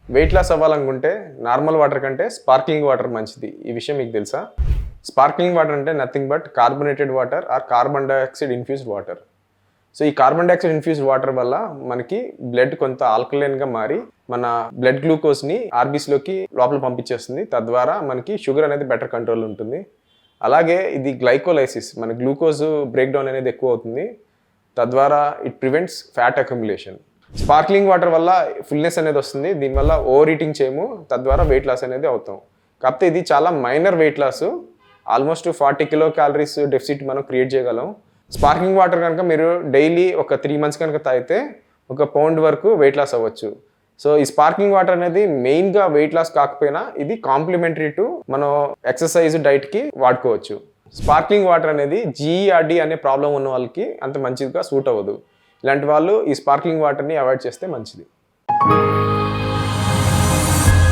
Wait loss అవ్వాలనుకుంటే normal water కంటే sparkling water మంచిది. ఈ విషయం మీకు తెలుసా? స్పార్క్లింగ్ వాటర్ అంటే nothing but carbonated water or carbon dioxide infused water. So ఈ కార్బన్ డైఆక్సైడ్ ఇన్ఫ్యూజ్డ్ వాటర్ వల్ల మనకి బ్లడ్ కొంత ఆల్కలైన్గా మారి మన బ్లడ్ గ్లూకోజ్ని ఆర్బీస్లోకి లోపల పంపించేస్తుంది. తద్వారా మనకి షుగర్ అనేది బెటర్ కంట్రోల్ ఉంటుంది. అలాగే ఇది గ్లైకోలైసిస్, మన గ్లూకోజ్ బ్రేక్ డౌన్ అనేది ఎక్కువ అవుతుంది. తద్వారా it prevents fat accumulation. Sparkling water వల్ల ఫుల్నెస్ అనేది వస్తుంది. దీనివల్ల ఓవర్ ఈటింగ్ చేయము, తద్వారా వెయిట్ లాస్ అనేది అవుతాం. కాకపోతే ఇది చాలా minor weight loss. Almost 40 kilo calories deficit మనం క్రియేట్ చేయగలం. స్పార్క్లింగ్ వాటర్ కనుక మీరు డైలీ ఒక 3 months కనుక తాగితే 1 pound వరకు వెయిట్ లాస్ అవ్వచ్చు. సో ఈ స్పార్క్లింగ్ వాటర్ అనేది మెయిన్గా వెయిట్ లాస్ కాకపోయినా ఇది కాంప్లిమెంటరీ టు మనం ఎక్సర్సైజ్ డైట్కి వాడుకోవచ్చు. స్పార్క్లింగ్ వాటర్ అనేది జీఈఆర్డీ అనే ప్రాబ్లం ఉన్న వాళ్ళకి అంత మంచిగా సూట్ అవ్వదు. ఇలాంటి వాళ్ళు ఈ స్పార్క్లింగ్ వాటర్ని అవాయిడ్ చేస్తే మంచిది.